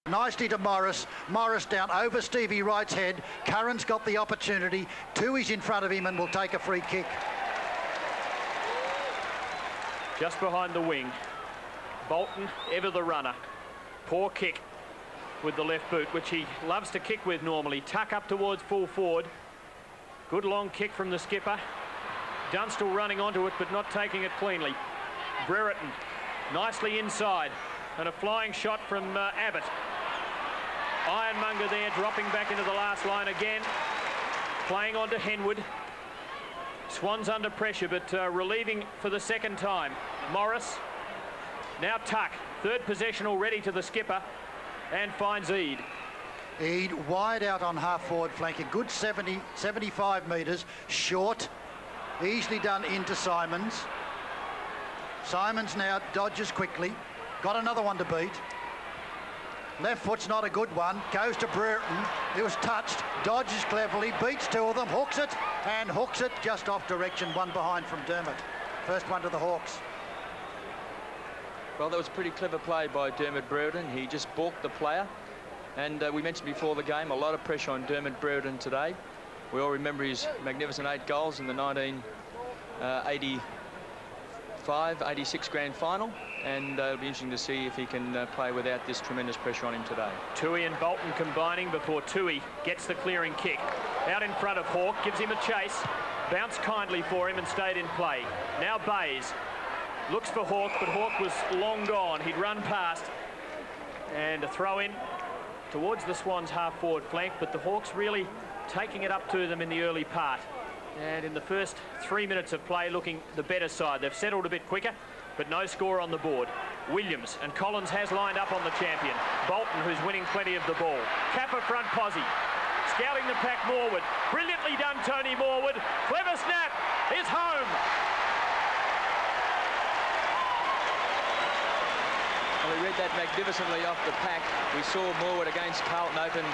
Nicely to Morris. Morris down over Stevie Wright's head. Curran's got the opportunity. Tui's in front of him and will take a free kick. Just behind the wing. Bolton, ever the runner. Poor kick with the left boot, which he loves to kick with normally. Tuck up towards full forward. Good long kick from the skipper. Dunstall running onto it, but not taking it cleanly. Brereton nicely inside. And a flying shot from Abbott. Ironmonger there, dropping back into the last line again. Playing on to Henwood. Swans under pressure, but relieving for the second time. Morris. Now Tuck. Third possession already to the skipper. And finds Eade. Eade wide out on half-forward flank. A good 75 metres. Short. Easily done into Simons. Simons now dodges quickly. Got another one to beat. Left foot's not a good one. Goes to Brereton. He was touched. Dodges cleverly. Beats two of them. Hooks it. And hooks it just off direction. One behind from Dermott. First one to the Hawks. Well, that was pretty clever play by Dermott Brereton. He just balked the player. And we mentioned before the game, a lot of pressure on Dermott Brereton today. We all remember his magnificent 8 goals in the 1985-86 grand final. And it'll be interesting to see if he can play without this tremendous pressure on him today. Tui and Bolton combining before Tui gets the clearing kick. Out in front of Hawke, gives him a chase. Bounced kindly for him and stayed in play. Now Bays looks for Hawke, but Hawke was long gone. He'd run past. And a throw in towards the Swans' half-forward flank, but the Hawks really taking it up to them in the early part. And in the first 3 minutes of play, looking the better side. They've settled a bit quicker, but no score on the board. Williams and Collins has lined up on the champion. Bolton, who's winning plenty of the ball. Kappa front posse. Scouting the pack Morwood. Brilliantly done, Tony Morwood. Clever snap. Is home. Well, he read that magnificently off the pack. We saw Morwood against Carlton Open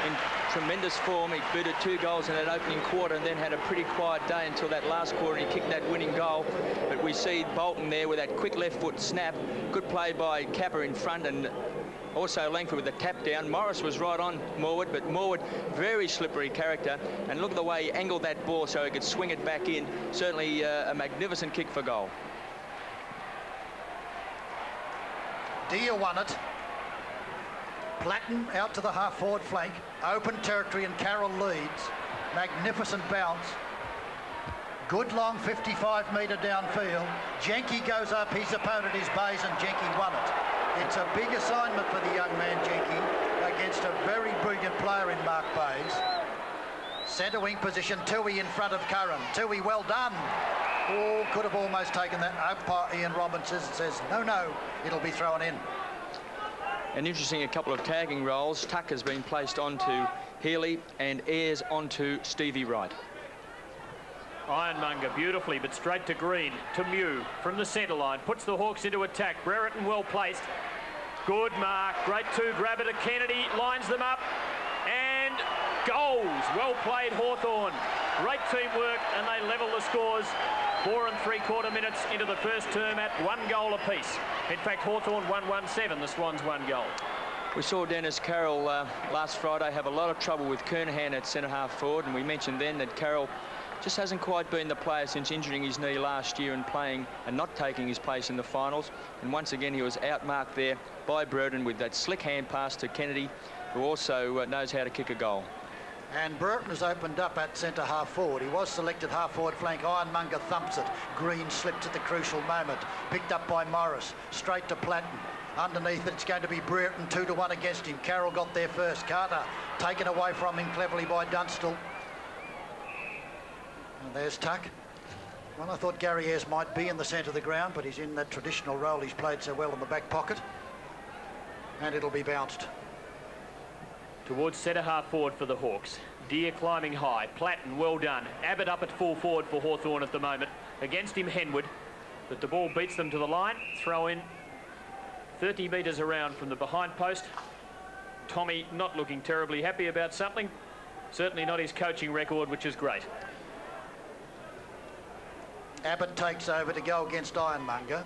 in tremendous form. He booted 2 goals in that opening quarter and then had a pretty quiet day until that last quarter. He kicked that winning goal. But we see Bolton there with that quick left foot snap. Good play by Kappa in front and also Langford with the tap down. Morris was right on Morwood, but Morwood, very slippery character. And look at the way he angled that ball so he could swing it back in. Certainly a magnificent kick for goal. Deer won it. Platten out to the half-forward flank. Open territory and Carroll leads. Magnificent bounce. Good long 55-metre downfield. Jenke goes up. His opponent is Bays and Jenke won it. It's a big assignment for the young man Jenke against a very brilliant player in Mark Bays. Centre wing position. Tui in front of Curran. Tui well done. Oh, could have almost taken that. Umpire Ian Robinson says, no, it'll be thrown in. And interesting, a couple of tagging rolls. Tuck has been placed onto Healy and Ayres onto Stevie Wright. Ironmonger beautifully, but straight to Green. To Mew from the centre line. Puts the Hawks into attack. Brereton well placed. Good mark. Great 2-grabber to Kennedy. Lines them up. And goals. Well played, Hawthorn. Great teamwork, and they level the scores. 4 3/4 minutes into the first term at 1 goal apiece. In fact, Hawthorn won 1-7. The Swans 1 goal. We saw Dennis Carroll last Friday have a lot of trouble with Kernahan at centre half forward, and we mentioned then that Carroll just hasn't quite been the player since injuring his knee last year and playing and not taking his place in the finals. And once again, he was outmarked there by Brereton with that slick hand pass to Kennedy, who also knows how to kick a goal. And Brereton has opened up at centre half forward. He was selected half forward flank. Ironmonger thumps it. Green slips at the crucial moment. Picked up by Morris. Straight to Platten. Underneath it's going to be Brereton, 2-1 against him. Carroll got there first. Carter taken away from him cleverly by Dunstall. And there's Tuck. Well, I thought Gary Ayres might be in the centre of the ground, but he's in that traditional role he's played so well in the back pocket. And it'll be bounced. Towards centre half forward for the Hawks. Deer climbing high. Platten, well done. Abbott up at full forward for Hawthorn at the moment. Against him, Henwood. But the ball beats them to the line. Throw in 30 metres around from the behind post. Tommy not looking terribly happy about something. Certainly not his coaching record, which is great. Abbott takes over to go against Ironmonger.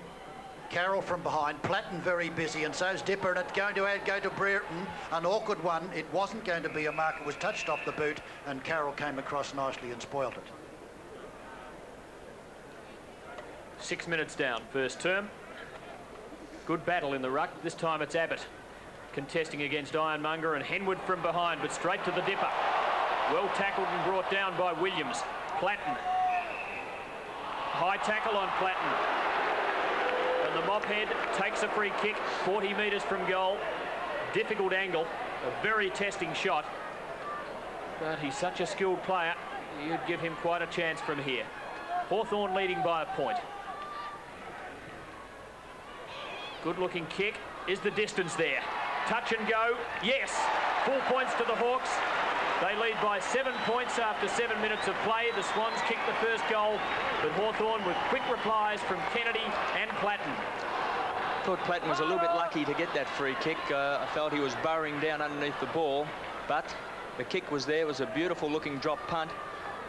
Carroll from behind, Platten very busy, and so's Dipper, and it's going to go to Brereton. An awkward one. It wasn't going to be a mark. It was touched off the boot, and Carroll came across nicely and spoilt it. 6 minutes down, first term. Good battle in the ruck. This time it's Abbott contesting against Ironmonger, and Henwood from behind, but straight to the Dipper. Well tackled and brought down by Williams. Platten. High tackle on Platten. And the mop head takes a free kick 40 metres from goal. Difficult angle, a very testing shot. But he's such a skilled player, you'd give him quite a chance from here. Hawthorn leading by a point. Good looking kick. Is the distance there? Touch and go. Yes. Full points to the Hawks. They lead by 7 points after 7 minutes of play. The Swans kicked the first goal, but Hawthorn with quick replies from Kennedy and Platten. I thought Platten was a little bit lucky to get that free kick. I felt he was burrowing down underneath the ball, but the kick was there. It was a beautiful looking drop punt.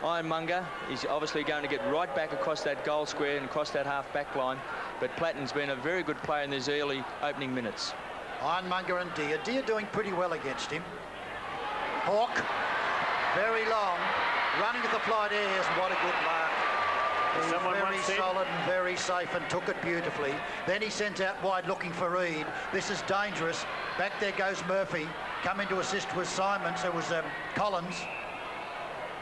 Ironmonger is obviously going to get right back across that goal square and across that half back line, but Platten's been a very good player in these early opening minutes. Ironmonger and Deere. Deere doing pretty well against him. Hawk, very long, running at the flight airs. What a good mark. He's very solid and very safe, and took it beautifully. Then he sent out wide looking for Reid. This is dangerous. Back there goes Murphy. Coming to assist with Simons. There was Collins.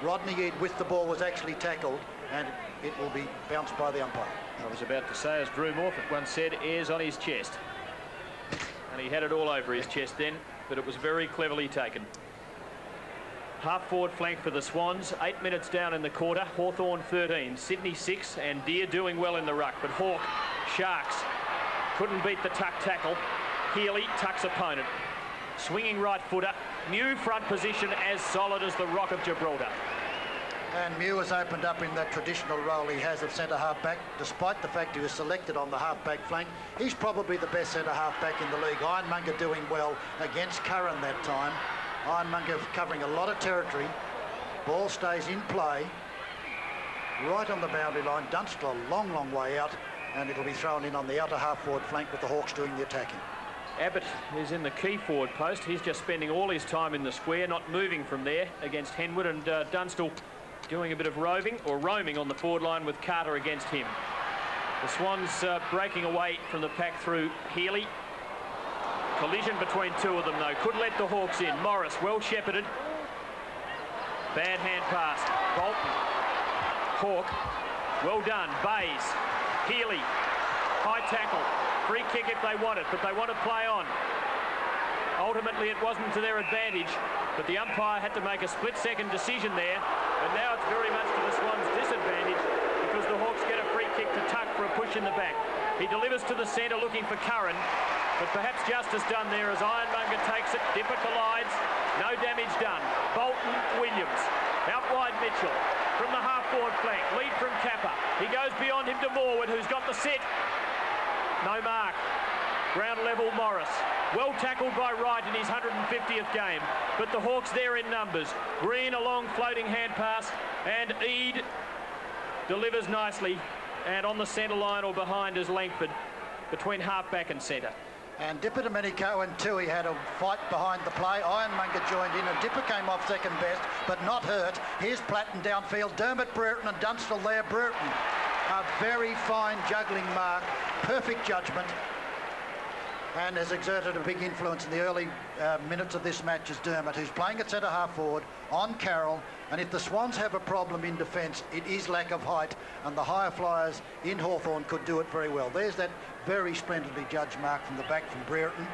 Rodney Eade with the ball was actually tackled, and it will be bounced by the umpire. I was about to say, as Drew Morfitt once said, airs on his chest. And he had it all over his chest then, but it was very cleverly taken. Half forward flank for the Swans. 8 minutes down in the quarter. Hawthorn 13, Sydney 6, and Deere doing well in the ruck. But Hawk, Sharks, couldn't beat the tuck tackle. Healy tucks opponent. Swinging right footer. Mew front position as solid as the Rock of Gibraltar. And Mew has opened up in that traditional role he has of centre half back. Despite the fact he was selected on the half back flank, he's probably the best centre half back in the league. Ironmonger doing well against Curran that time. Ironmonger covering a lot of territory. Ball stays in play. Right on the boundary line. Dunstall a long, long way out. And it'll be thrown in on the outer half forward flank with the Hawks doing the attacking. Abbott is in the key forward post. He's just spending all his time in the square, not moving from there against Henwood, and Dunstall doing a bit of roaming on the forward line with Carter against him. The Swans breaking away from the pack through Healy. Collision between two of them, though. Could let the Hawks in. Morris, well shepherded. Bad hand pass. Bolton. Hawk. Well done. Bays. Healy. High tackle. Free kick if they want it, but they want to play on. Ultimately, it wasn't to their advantage, but the umpire had to make a split-second decision there, and now it's very much to the Swans' disadvantage because the Hawks get a free kick to tuck for a push in the back. He delivers to the centre looking for Curran, but perhaps justice done there as Ironmonger takes it. Dipper collides. No damage done. Bolton, Williams. Out wide Mitchell. From the half-forward flank. Lead from Kappa. He goes beyond him to Morwood, who's got the set. No mark. Ground level Morris. Well tackled by Wright in his 150th game. But the Hawks there in numbers. Green a long floating hand pass. And Eade delivers nicely. And on the centre line or behind is Langford. Between half-back and centre. And Dipper, Domenico and Tui had a fight behind the play. Ironmonger joined in, and Dipper came off second best, but not hurt. Here's Platten downfield. Dermott, Brereton and Dunstall there. Brereton, a very fine juggling mark. Perfect judgment. And has exerted a big influence in the early minutes of this match is Dermott, who's playing at centre half forward on Carroll. And if the Swans have a problem in defence, it is lack of height, and the higher flyers in Hawthorn could do it very well. There's that very splendidly judged mark from the back from Brereton.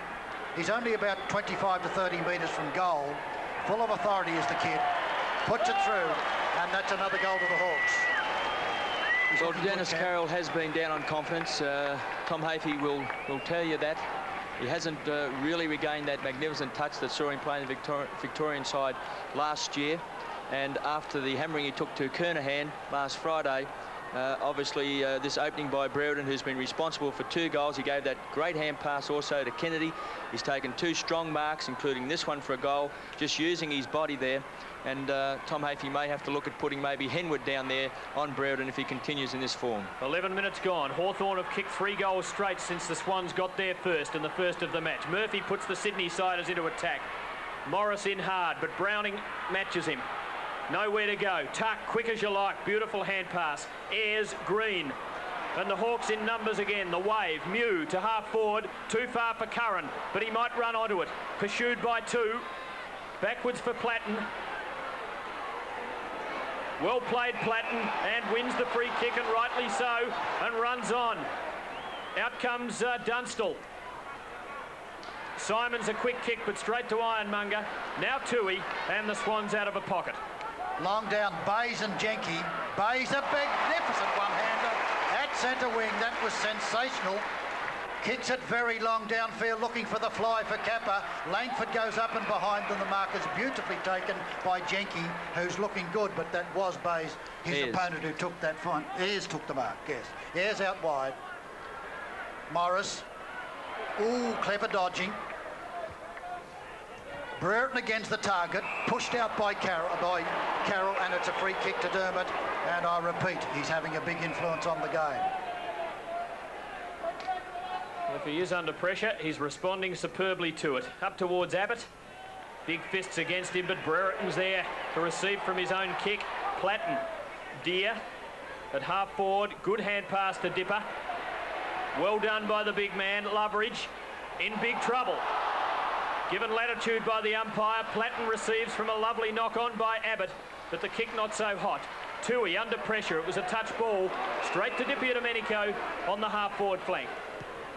He's only about 25 to 30 metres from goal. Full of authority is the kid. Puts it through, and that's another goal to the Hawks. Well, Dennis Carroll has been down on confidence. Tom Hafey will tell you that. He hasn't really regained that magnificent touch that saw him playing the Victorian side last year. And after the hammering he took to Kernahan last Friday, Obviously, this opening by Brereton, who's been responsible for 2 goals. He gave that great hand pass also to Kennedy. He's taken 2 strong marks, including this one for a goal, just using his body there. And Tom Hafey may have to look at putting maybe Henwood down there on Brereton if he continues in this form. 11 minutes gone. Hawthorn have kicked 3 goals straight since the Swans got there first in the first of the match. Murphy puts the Sydney siders into attack. Morris in hard, but Browning matches him. Nowhere to go. Tuck, quick as you like. Beautiful hand pass. Ayres, Green. And the Hawks in numbers again. The wave. Mew to half forward. Too far for Curran, but he might run onto it. Pursued by 2. Backwards for Platten. Well played, Platten, and wins the free kick, and rightly so, and runs on. Out comes Dunstall. Simon's a quick kick, but straight to Ironmonger. Now Toohey, and the Swans out of a pocket. Long down, Bays and Jenky. Bays, a magnificent one-hander at centre wing. That was sensational. Kicks it very long downfield, looking for the fly for Kappa. Langford goes up and behind them. The mark is beautifully taken by Jenky, who's looking good, but that was Bays, his opponent, who took that fine. Ayres took the mark, yes. Ayres out wide. Morris. Ooh, clever dodging. Brereton against the target, pushed out by Carroll, and it's a free kick to Dermott. And I repeat, he's having a big influence on the game. If he is under pressure, he's responding superbly to it. Up towards Abbott. Big fists against him, but Brereton's there to receive from his own kick. Platten. Deer at half forward. Good hand pass to Dipper. Well done by the big man. Loveridge in big trouble. Given latitude by the umpire, Platten receives from a lovely knock-on by Abbott, but the kick not so hot. Toohey under pressure. It was a touch ball. Straight to Dipper Domenico on the half-forward flank.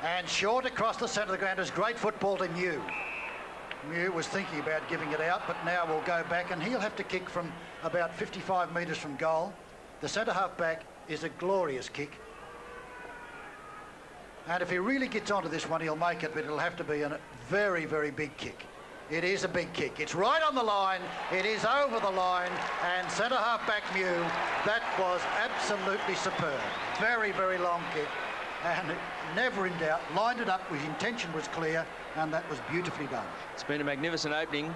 And short across the centre of the ground is great football to Mew. Mew was thinking about giving it out, but now we'll go back, and he'll have to kick from about 55 metres from goal. The centre half back is a glorious kick. And if he really gets onto this one, he'll make it, but it'll have to be a very, very big kick. It is a big kick. It's right on the line. It is over the line. And centre half back Mew, that was absolutely superb. Very, very long kick. And never in doubt, lined it up, his intention was clear, and that was beautifully done. It's been a magnificent opening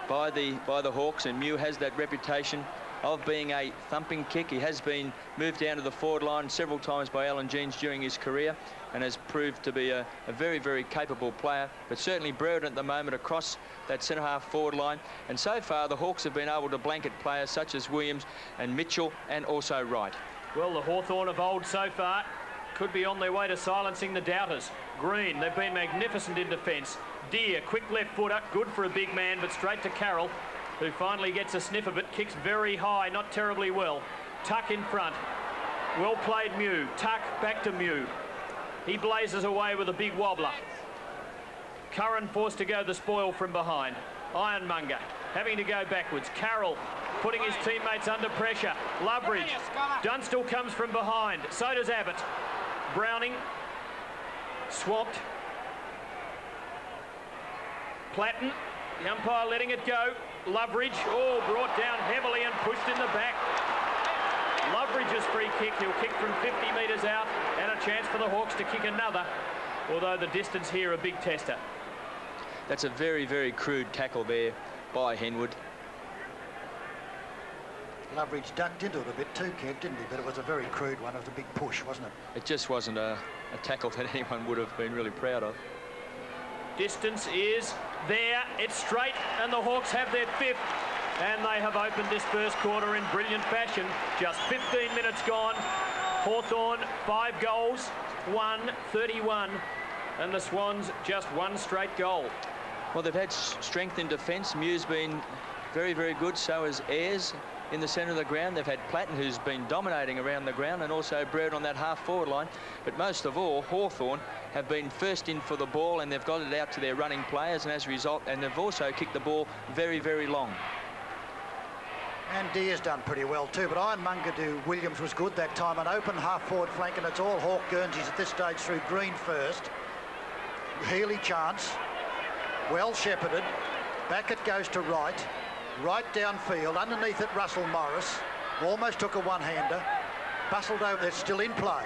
by the Hawks, and Mew has that reputation of being a thumping kick. He has been moved down to the forward line several times by Alan Jeans during his career, and has proved to be a very, very capable player. But certainly Brereton at the moment across that centre half forward line, and so far the Hawks have been able to blanket players such as Williams and Mitchell, and also Wright. Well, the Hawthorn of old so far could be on their way to silencing the doubters. Green, they've been magnificent in defence. Deer, quick left footer, good for a big man, but straight to Carroll, who finally gets a sniff of it. Kicks very high, not terribly well. Tuck in front. Well played Mew. Tuck back to Mew. He blazes away with a big wobbler. Curran forced to go the spoil from behind. Ironmonger having to go backwards. Carroll putting his teammates under pressure. Loveridge. Dunstall comes from behind. So does Abbott. Browning swamped. Platten, the umpire letting it go. Loveridge, brought down heavily and pushed in the back. Loveridge's free kick. He'll kick from 50 metres out, and a chance for the Hawks to kick another, although the distance here a big tester. That's a very, very crude tackle there by Henwood. Loveridge ducked into it a bit too, Kev, didn't he? But it was a very crude one. It was a big push, wasn't it? It just wasn't a tackle that anyone would have been really proud of. Distance is there. It's straight, and the Hawks have their 5th. And they have opened this first quarter in brilliant fashion. Just 15 minutes gone. Hawthorn, 5 goals, 1-31. And the Swans just 1 straight goal. Well, they've had strength in defence. Mew's been very, very good. So has Ayres in the centre of the ground. They've had Platten, who's been dominating around the ground, and also Brereton on that half-forward line. But most of all, Hawthorn have been first in for the ball, and they've got it out to their running players, and as a result, and they've also kicked the ball very, very long. And Deer's done pretty well too, but Ironmonger to Williams was good that time. An open half-forward flank, and it's all Hawk Guernseys at this stage through Green first. Healy chance. Well shepherded. Back it goes to Wright. Right downfield. Underneath it, Russell Morris. Almost took a one-hander. bustled over. They're still in play.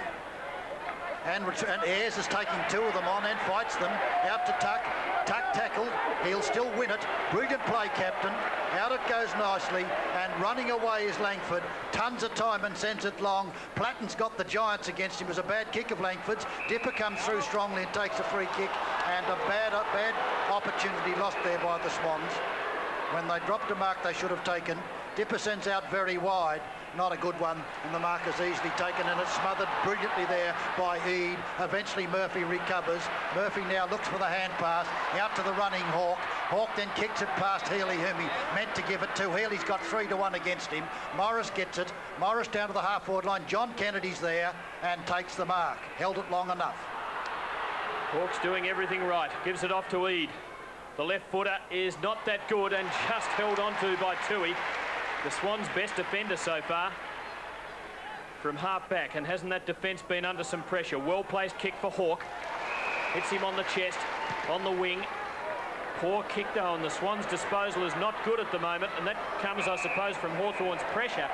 And Ayres is taking two of them on and fights them. Out to Tuck. Tuck tackled. He'll still win it. Brilliant play, captain. Out it goes nicely. And running away is Langford. Tons of time and sends it long. Platten's got the Giants against him. It was a bad kick of Langford's. Dipper comes through strongly and takes a free kick. And a bad opportunity lost there by the Swans. When they dropped a mark they should have taken. Dipper sends out very wide. Not a good one, and the mark is easily taken, and it's smothered brilliantly there by Eade. Eventually Murphy recovers. Murphy now looks for the hand pass out to the running Hawke. Hawke then kicks it past Healy, whom he meant to give it to. Healy's got 3-1 against him. Morris gets it. Morris down to the half-forward line. John Kennedy's there and takes the mark. Held it long enough. Hawke's doing everything right. Gives it off to Eade. The left footer is not that good and just held onto by Toohey. The Swans' best defender so far from half back, and hasn't that defence been under some pressure? Well-placed kick for Hawke. Hits him on the chest, on the wing. Poor kick though, and the Swans' disposal is not good at the moment, and that comes, I suppose, from Hawthorn's pressure.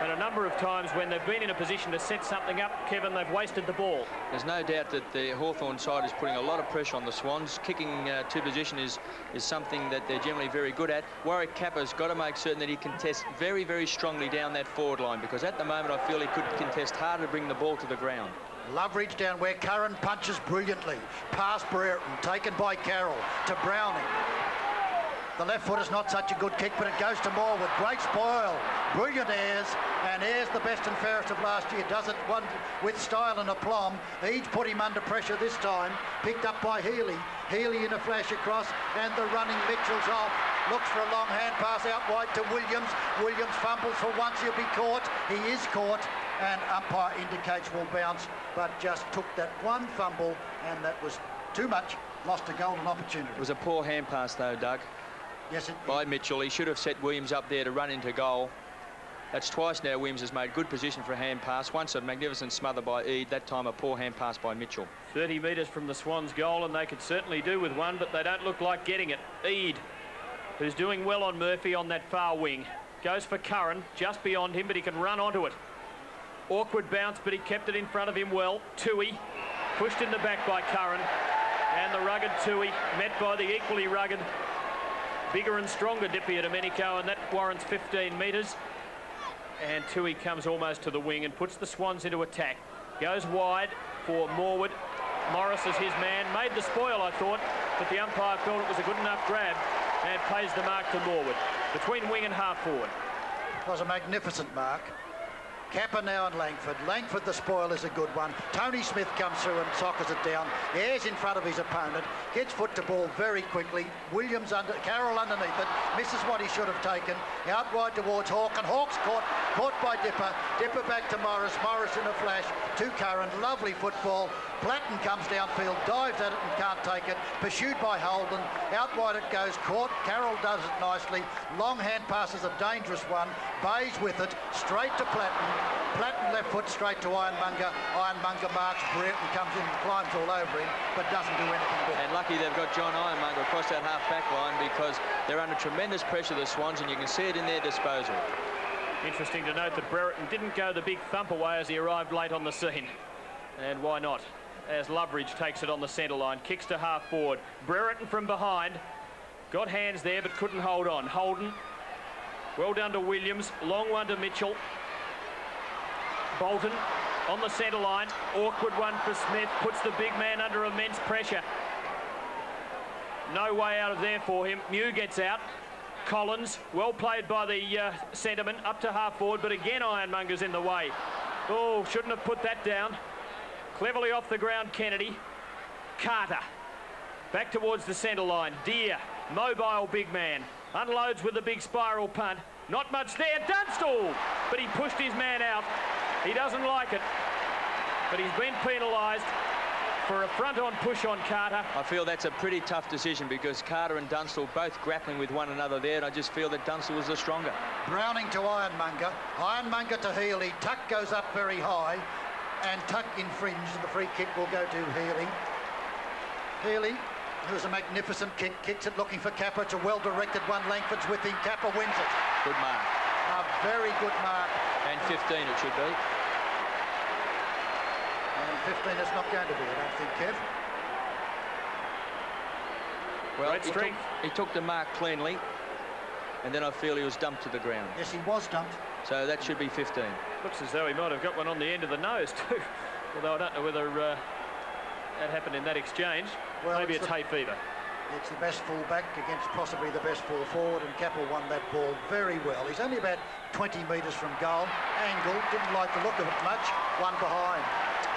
And a number of times when they've been in a position to set something up, Kevin, they've wasted the ball. There's no doubt that the Hawthorn side is putting a lot of pressure on the Swans. Kicking to position is something that they're generally very good at. Warwick Kappa's got to make certain that he contests very, very strongly down that forward line, because at the moment I feel he could contest harder to bring the ball to the ground. Loveridge down where Curran punches brilliantly. Past Brereton, taken by Carroll to Browning. The left foot is not such a good kick, but it goes to Morwood. Great spoil. Brilliant Ayres, and Ayres, the best and fairest of last year, does it one with style and aplomb. Eads put him under pressure this time. Picked up by Healy. Healy in a flash across, and the running Mitchell's off. Looks for a long hand pass out wide to Williams. Williams fumbles for once. He'll be caught. He is caught, and umpire indicates will bounce, but just took that one fumble, and that was too much. Lost a golden opportunity. It was a poor hand pass though, Doug. Yes, by Mitchell. He should have set Williams up there to run into goal. That's twice now Williams has made good position for a hand pass. Once a magnificent smother by Eade, that time a poor hand pass by Mitchell. 30 metres from the Swans' goal, and they could certainly do with one, but they don't look like getting it. Eade, who's doing well on Murphy on that far wing, goes for Curran, just beyond him, but he can run onto it. Awkward bounce, but he kept it in front of him well. Toohey, pushed in the back by Curran, and the rugged Toohey met by the equally rugged, bigger and stronger Dippy Domenico, and that warrants 15 metres. And Toohey comes almost to the wing and puts the Swans into attack. Goes wide for Morwood. Morris is his man. Made the spoil, I thought, but the umpire felt it was a good enough grab and pays the mark to Morwood. Between wing and half forward. It was a magnificent mark. Kappa now and Langford. Langford, the spoil, is a good one. Tony Smith comes through and sockers it down. Ayres in front of his opponent. Gets foot to ball very quickly. Williams Carroll underneath it. Misses what he should have taken. Out wide towards Hawke, and Hawke's caught by Dipper. Dipper back to Morris. Morris in a flash to Curran. Lovely football. Platten comes downfield, dives at it and can't take it. Pursued by Holden. Out wide it goes. Caught. Carroll does it nicely. Long hand pass is a dangerous one. Bays with it. Straight to Platten. Platten left foot straight to Ironmonger. Ironmonger marks Brereton, comes in and climbs all over him, but doesn't do anything with it. And lucky they've got John Ironmonger across that half-back line, because they're under tremendous pressure, the Swans, and you can see it in their disposal. Interesting to note that Brereton didn't go the big thump away as he arrived late on the scene. And why not? As Loveridge takes it on the centre line, kicks to half forward. Brereton from behind. Got hands there, but couldn't hold on. Holden, well done to Williams. Long one to Mitchell. Bolton on the centre line. Awkward one for Smith. Puts the big man under immense pressure. No way out of there for him. Mew gets out. Collins, well played by the centreman, up to half forward, but again Ironmonger's in the way. Oh, shouldn't have put that down. Cleverly off the ground, Kennedy. Carter, back towards the centre line. Deere, mobile big man, unloads with a big spiral punt. Not much there, Dunstall, but he pushed his man out. He doesn't like it, but he's been penalised for a front-on push on Carter. I feel that's a pretty tough decision, because Carter and Dunstall both grappling with one another there, and I just feel that Dunstall was the stronger. Browning to Ironmonger. Ironmonger to Healy. Tuck goes up very high, and Tuck infringes. The free kick will go to Healy. Healy, who's a magnificent kick, kicks it looking for Kappa. It's a well-directed one. Langford's with him. Kappa wins it. Good mark. A very good mark. And 15 it should be. 15 is not going to be, I don't think, Kev. Well, he took the mark cleanly, and then I feel he was dumped to the ground. Yes, he was dumped. So that should be 15. Looks as though he might have got one on the end of the nose too. Although I don't know whether that happened in that exchange. Well, maybe it's hay fever. It's the best full-back against possibly the best full-forward, and Capel won that ball very well. He's only about 20 metres from goal. Angle, didn't like the look of it much. One behind.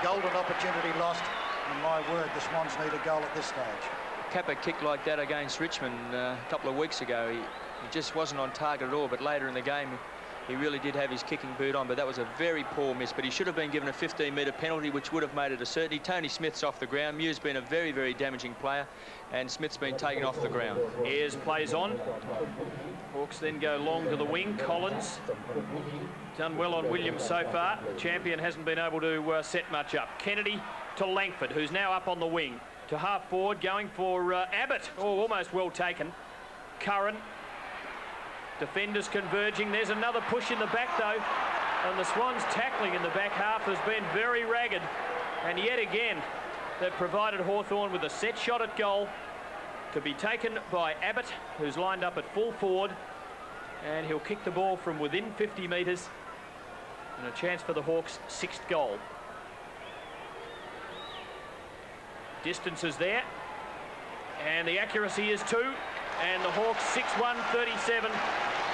Golden opportunity lost. And my word, the Swans need a goal at this stage. Kappa kicked like that against Richmond a couple of weeks ago. He just wasn't on target at all, but later in the game, he really did have his kicking boot on, but that was a very poor miss. But he should have been given a 15-metre penalty, which would have made it a certainty. Tony Smith's off the ground. Mew's been a very, very damaging player, and Smith's been taken off the ground. Ayres plays on. Hawks then go long to the wing. Collins done well on Williams so far. The champion hasn't been able to set much up. Kennedy to Langford, who's now up on the wing. To half forward, going for Abbott. Oh, almost well taken. Curran. Defenders converging. There's another push in the back, though. And the Swans tackling in the back half has been very ragged. And yet again, they've provided Hawthorn with a set shot at goal to be taken by Abbott, who's lined up at full forward. And he'll kick the ball from within 50 metres. And a chance for the Hawks' 6th goal. Distance is there. And the accuracy is 2. And the Hawks 6-1-37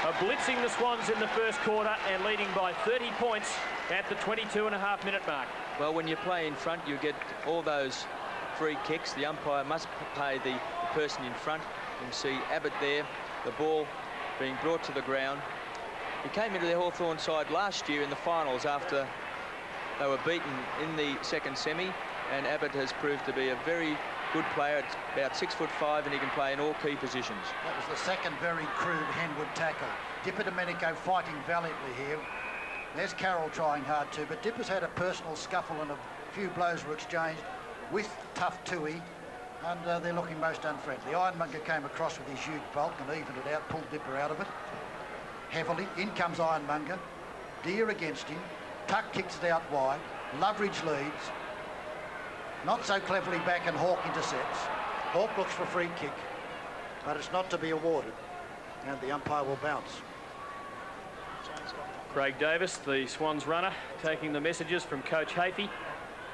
are blitzing the Swans in the first quarter and leading by 30 points at the 22.5-minute mark. Well, when you play in front, you get all those free kicks. The umpire must pay the person in front. You can see Abbott there, the ball being brought to the ground. He came into the Hawthorn side last year in the finals after they were beaten in the second semi, and Abbott has proved to be a very good player. It's about 6'5", and he can play in all key positions. That was the second very crude Henwood tackle. Dipper Domenico fighting valiantly here. There's Carroll trying hard too, but Dipper's had a personal scuffle and a few blows were exchanged with tough Tui, and they're looking most unfriendly. Ironmonger came across with his huge bulk and evened it out, pulled Dipper out of it heavily. In comes Ironmonger. Deer against him. Tuck kicks it out wide. Loveridge leads. Not so cleverly back, and Hawk intercepts. Hawk looks for a free kick, but it's not to be awarded, and the umpire will bounce. Craig Davis, the Swans runner, taking the messages from Coach Hafey,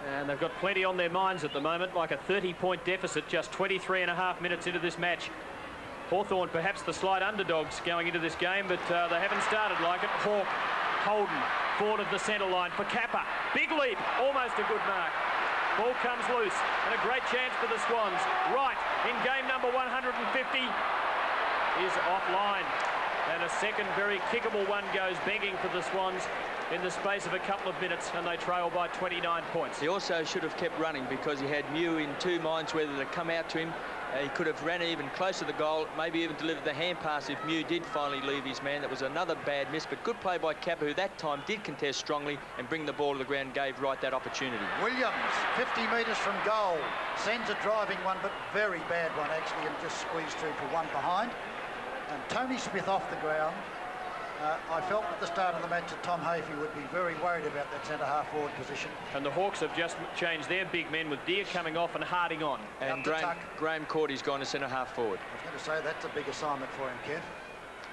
and they've got plenty on their minds at the moment, like a 30-point deficit just 23.5 minutes into this match. Hawthorn perhaps the slight underdogs going into this game, but they haven't started like it. Hawk, Holden, forward of the centre line for Kappa. Big leap, almost a good mark. Ball comes loose, and a great chance for the Swans. Right, in game number 150, is offline. And a second very kickable one goes begging for the Swans in the space of a couple of minutes, and they trail by 29 points. He also should have kept running because he had Mew in two minds whether to come out to him. He could have ran even closer to the goal, maybe even delivered the hand pass if Mew did finally leave his man. That was another bad miss, but good play by Kappa, who that time did contest strongly and bring the ball to the ground, gave Wright that opportunity. Williams, 50 metres from goal, sends a driving one, but very bad one actually, and just squeezed through for one behind. And Tony Smith off the ground. I felt at the start of the match that Tom Hafey would be very worried about that centre-half forward position. And the Hawks have just changed their big men with Deer coming off and Harding on. And Graham Cordy's gone to centre-half forward. I was going to say that's a big assignment for him, Kev.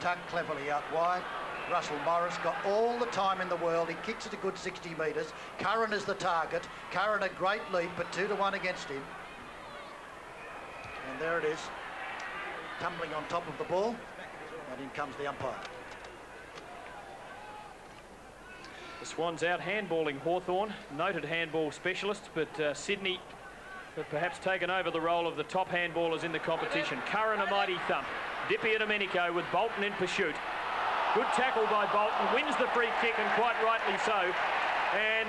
Tuck cleverly out wide. Russell Morris got all the time in the world. He kicks it a good 60 metres. Curran is the target. Curran a great leap, but 2-1 against him. And there it is, tumbling on top of the ball. And in comes the umpire. The Swans out handballing Hawthorn, noted handball specialist, but Sydney have perhaps taken over the role of the top handballers in the competition. Curran a mighty thump. Dippy Domenico with Bolton in pursuit. Good tackle by Bolton, wins the free kick, and quite rightly so. And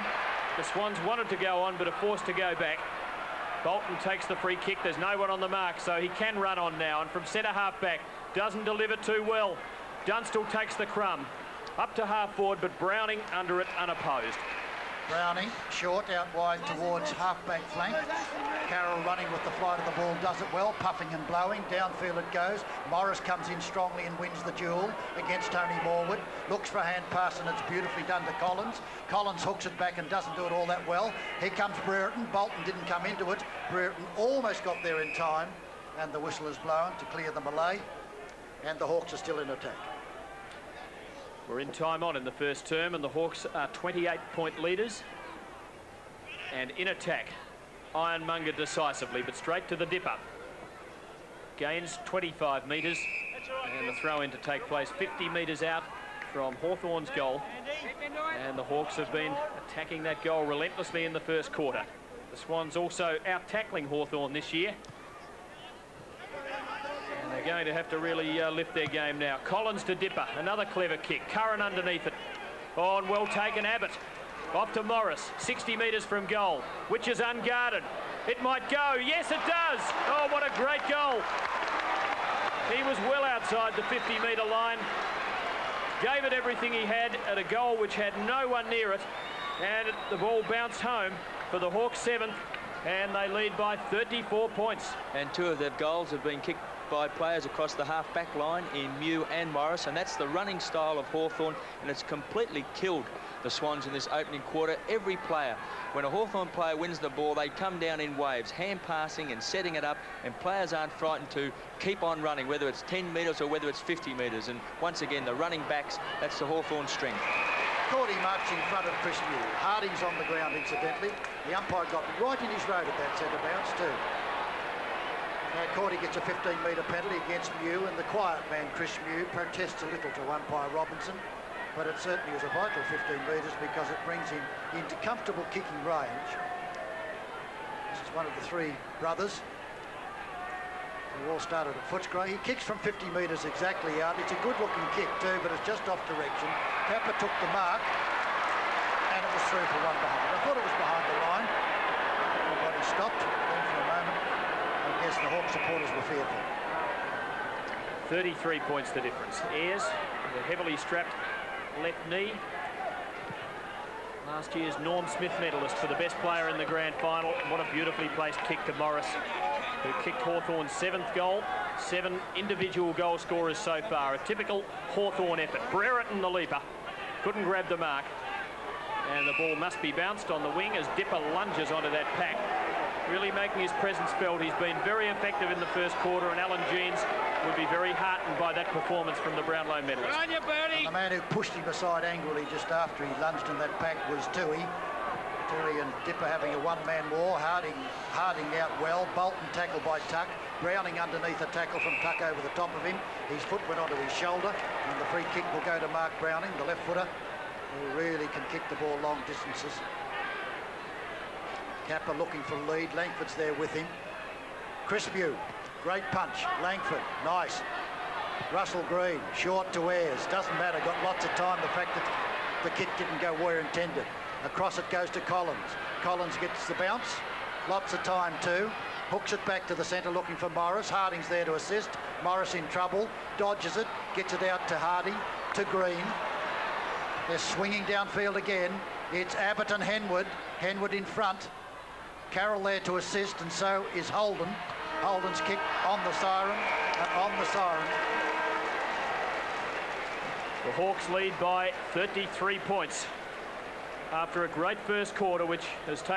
the Swans wanted to go on, but are forced to go back. Bolton takes the free kick. There's no one on the mark, so he can run on now. And from centre half back, doesn't deliver too well. Dunstall takes the crumb. Up to half forward, but Browning under it unopposed. Browning, short, out wide towards half-back flank. Carroll running with the flight of the ball, does it well, puffing and blowing. Downfield it goes. Morris comes in strongly and wins the duel against Tony Morwood. Looks for a hand pass and it's beautifully done to Collins. Collins hooks it back and doesn't do it all that well. Here comes Brereton. Bolton didn't come into it. Brereton almost got there in time, and the whistle is blown to clear the melee, and the Hawks are still in attack. We're in time on in the first term, and the Hawks are 28-point leaders. And in attack, Ironmonger decisively, but straight to the dipper. Gains 25 metres, and the throw-in to take place 50 metres out from Hawthorn's goal. And the Hawks have been attacking that goal relentlessly in the first quarter. The Swans also out-tackling Hawthorn this year. And they're going to have to really lift their game now. Collins to Dipper, another clever kick. Curran underneath it. Oh, and well taken, Abbott. Off to Morris, 60 metres from goal, which is unguarded. It might go. Yes, it does. Oh, what a great goal. He was well outside the 50-metre line. Gave it everything he had at a goal which had no one near it. And the ball bounced home for the Hawks' 7th, and they lead by 34 points. And two of their goals have been kicked by players across the half-back line in Mew and Morris, and that's the running style of Hawthorn, and it's completely killed the Swans in this opening quarter. Every player, when a Hawthorn player wins the ball, they come down in waves, hand passing and setting it up, and players aren't frightened to keep on running, whether it's 10 metres or whether it's 50 metres. And once again, the running backs, that's the Hawthorn strength. Cordy marched in front of Chris Mew. Harding's on the ground, incidentally. The umpire got right in his road at that centre bounce too. Now Cordy gets a 15-metre penalty against Mew, and the quiet man, Chris Mew, protests a little to umpire Robinson, but it certainly is a vital 15 metres because it brings him into comfortable kicking range. This is one of the three brothers who all started at Footscray. He kicks from 50 metres exactly out. It's a good-looking kick too, but it's just off direction. Kappa took the mark, and it was through for one behind. I thought it was behind the line. Everybody stopped. Then for a moment, I guess the Hawk supporters were fearful. 33 points the difference. Ayres, the heavily strapped left knee. Last year's Norm Smith medalist for the best player in the grand final. What a beautifully placed kick to Morris, who kicked Hawthorn's 7th goal. 7 individual goal scorers so far. A typical Hawthorn effort. Brereton, the leaper, couldn't grab the mark. And the ball must be bounced on the wing as Dipper lunges onto that pack, really making his presence felt. He's been very effective in the first quarter, and Alan Jeans would be very heartened by that performance from the Brownlow medalist. And the man who pushed him aside angrily just after he lunged in that pack was Toohey. Toohey and Dipper having a one-man war. Harding out well. Bolton tackled by Tuck. Browning underneath a tackle from Tuck over the top of him. His foot went onto his shoulder, and the free kick will go to Mark Browning, the left footer, who really can kick the ball long distances. Kappa looking for lead. Langford's there with him. Chris Mew, great punch. Langford, nice. Russell Green, short to Ayres. Doesn't matter, got lots of time. The fact that the kick didn't go where intended. Across it goes to Collins. Collins gets the bounce. Lots of time too. Hooks it back to the centre looking for Morris. Harding's there to assist. Morris in trouble. Dodges it. Gets it out to Harding. To Green. They're swinging downfield again. It's Abbott and Henwood. Henwood in front. Carroll there to assist, and so is Holden. Holden's kick on the siren and on the siren. The Hawks lead by 33 points after a great first quarter, which has taken